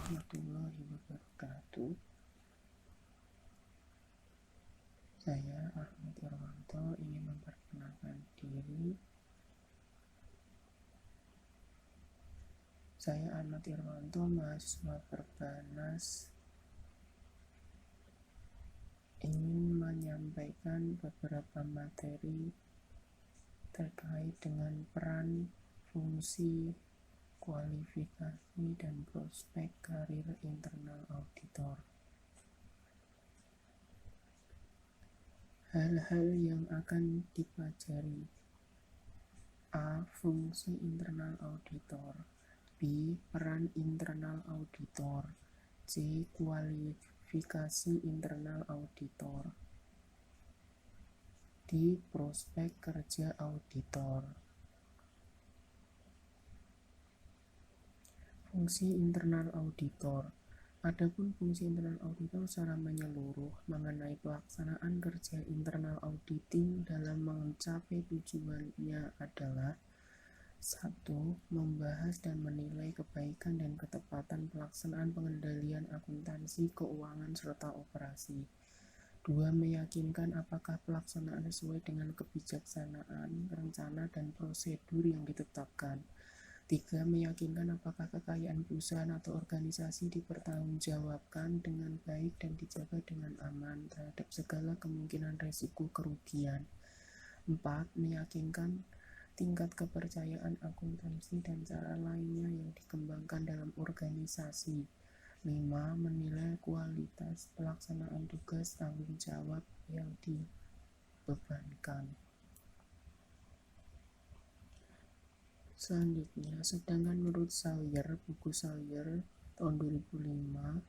warahmatullahi wabarakatuh. Saya Ahmad Irwanto ingin memperkenalkan diri. Saya Ahmad Irwanto, mahasiswa Perbanas, ingin menyampaikan beberapa materi terkait dengan peran, fungsi, kualifikasi, dan prospek karir internal auditor. Hal-hal yang akan dipelajari: A. Fungsi internal auditor. B. Peran internal auditor. C. Kualifikasi internal auditor. D. Prospek kerja auditor. Fungsi internal auditor. Adapun fungsi internal auditor secara menyeluruh mengenai pelaksanaan kerja internal auditing dalam mencapai tujuannya adalah: 1. Membahas dan menilai kebaikan dan ketepatan pelaksanaan pengendalian akuntansi, keuangan, serta operasi. 2. Meyakinkan apakah pelaksanaan sesuai dengan kebijaksanaan, rencana, dan prosedur yang ditetapkan. 3. Meyakinkan apakah kekayaan perusahaan atau organisasi dipertanggungjawabkan dengan baik dan dijaga dengan aman terhadap segala kemungkinan resiko kerugian. 4. Meyakinkan tingkat kepercayaan akuntansi dan cara lainnya yang dikembangkan dalam organisasi. 5. Menilai kualitas pelaksanaan tugas tanggung jawab yang dibebankan. Selanjutnya, sedangkan menurut Sawyer, buku Sawyer tahun 2005,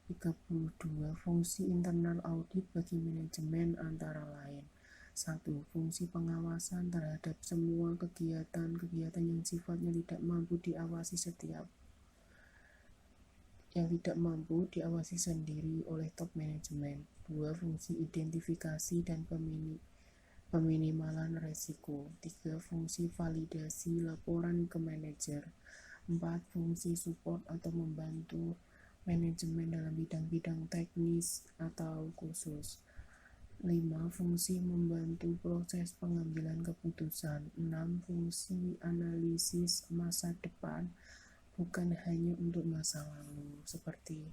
32 fungsi internal audit bagi manajemen antara lain: 1. Fungsi pengawasan terhadap semua kegiatan-kegiatan yang sifatnya tidak mampu diawasi sendiri oleh top manajemen. 2. Fungsi identifikasi dan peminimalan resiko. 3. Fungsi validasi laporan ke manajer. 4. Fungsi support atau membantu manajemen dalam bidang-bidang teknis atau khusus. 5. Fungsi membantu proses pengambilan keputusan. 6. Fungsi analisis masa depan, bukan hanya untuk masa lalu, seperti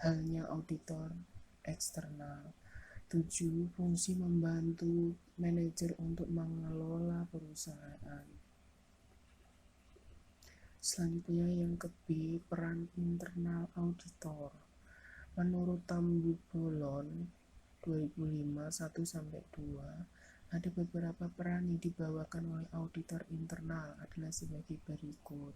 halnya auditor eksternal. 7. Fungsi membantu manajer untuk mengelola perusahaan. Selanjutnya yang ke B, peran internal auditor. Menurut Tambu Bolon 2005 1-2, ada beberapa peran yang dibawakan oleh auditor internal adalah sebagai berikut.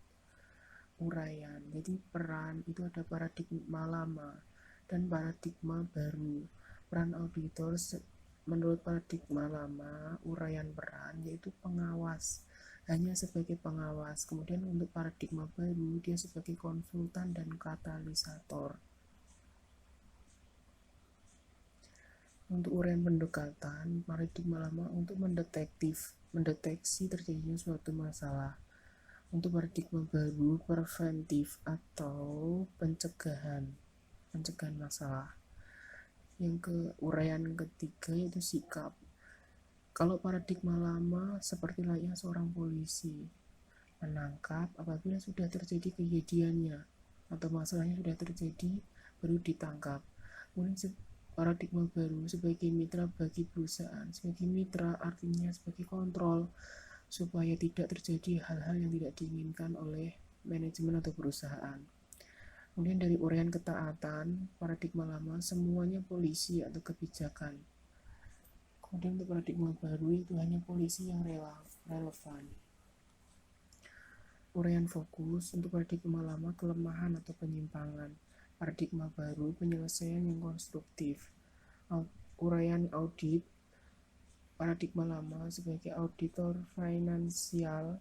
Uraian. Jadi peran itu ada paradigma lama dan paradigma baru. Peran auditor menurut paradigma lama, uraian peran yaitu pengawas, hanya sebagai pengawas. Kemudian untuk paradigma baru, dia sebagai konsultan dan katalisator. Untuk uraian pendekatan, paradigma lama untuk mendeteksi terjadinya suatu masalah. Untuk paradigma baru, preventif atau pencegahan masalah. Yang ke uraian ketiga yaitu sikap. Kalau paradigma lama seperti layaknya seorang polisi, menangkap apabila sudah terjadi kejadiannya atau masalahnya sudah terjadi baru ditangkap. Kemudian paradigma baru sebagai mitra bagi perusahaan. Sebagai mitra artinya sebagai kontrol supaya tidak terjadi hal-hal yang tidak diinginkan oleh manajemen atau perusahaan. Kemudian dari uraian ketaatan, paradigma lama semuanya polisi atau kebijakan. Kemudian untuk paradigma baru itu hanya polisi yang relevan. Uraian fokus untuk paradigma lama kelemahan atau penyimpangan. Paradigma baru penyelesaian yang konstruktif. Uraian audit, paradigma lama sebagai auditor financial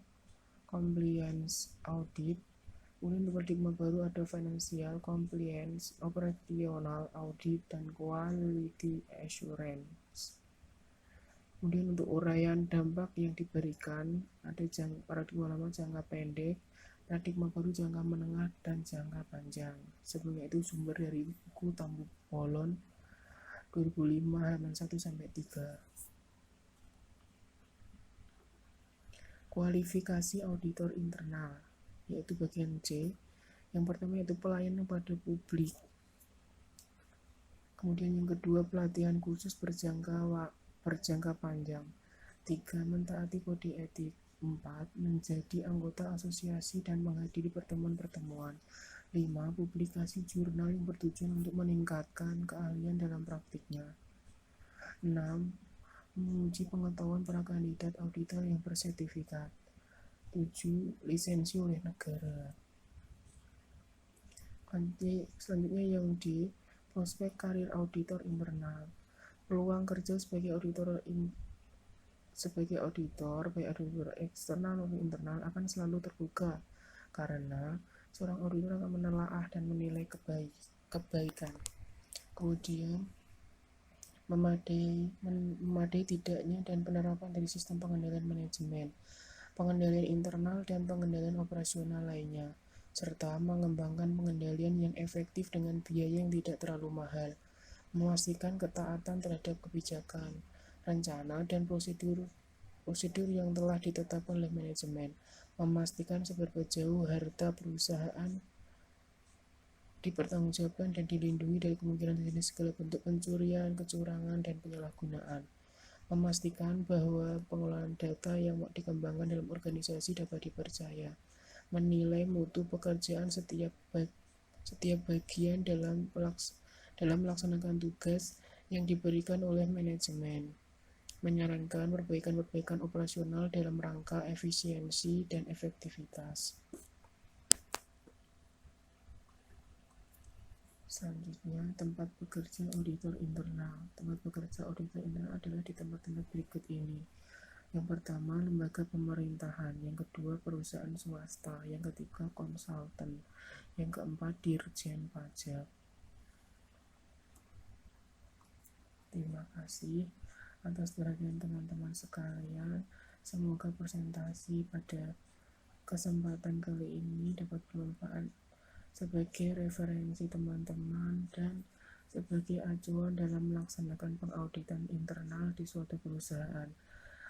compliance audit. Kemudian paradigma baru ada financial compliance, operational audit, dan quality assurance. Kemudian untuk uraian dampak yang diberikan, ada paradigma lama jangka pendek, paradigma baru jangka menengah dan jangka panjang. Sebelumnya itu sumber dari buku Tambu Bolon 2005 halaman 1-3. Kualifikasi auditor internal, yaitu bagian C. Yang pertama yaitu pelayanan pada publik. Kemudian yang kedua, pelatihan khusus berjangka panjang. 3. Mentaati kode etik. 4. Menjadi anggota asosiasi dan menghadiri pertemuan-pertemuan. 5. Publikasi jurnal yang bertujuan untuk meningkatkan keahlian dalam praktiknya. 6. Menguji pengetahuan para kandidat auditor yang bersertifikat. 7. Lisensi oleh negara. Selanjutnya yang di prospek karir auditor internal. Peluang kerja sebagai auditor baik auditor eksternal maupun internal akan selalu terbuka karena seorang auditor akan menelaah dan menilai kebaikan. Kemudian memadai tidaknya dan penerapan dari sistem pengendalian manajemen, pengendalian internal dan pengendalian operasional lainnya, serta mengembangkan pengendalian yang efektif dengan biaya yang tidak terlalu mahal, memastikan ketaatan terhadap kebijakan, rencana, dan prosedur yang telah ditetapkan oleh manajemen, memastikan seberapa jauh harta perusahaan dipertanggungjawabkan dan dilindungi dari kemungkinan terjadi segala bentuk pencurian, kecurangan, dan penyalahgunaan, memastikan bahwa pengelolaan data yang dikembangkan dalam organisasi dapat dipercaya, menilai mutu pekerjaan setiap bagian dalam melaksanakan tugas yang diberikan oleh manajemen, menyarankan perbaikan-perbaikan operasional dalam rangka efisiensi dan efektivitas. Selanjutnya, tempat bekerja auditor internal. Tempat bekerja auditor internal adalah di tempat-tempat berikut ini. Yang pertama, lembaga pemerintahan. Yang kedua, perusahaan swasta. Yang ketiga, konsultan. Yang keempat, dirjen pajak. Terima kasih atas perhatian teman-teman sekalian. Semoga presentasi pada kesempatan kali ini dapat bermanfaat sebagai referensi teman-teman dan sebagai acuan dalam melaksanakan pengauditan internal di suatu perusahaan.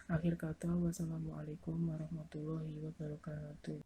Akhir kata, wassalamualaikum warahmatullahi wabarakatuh.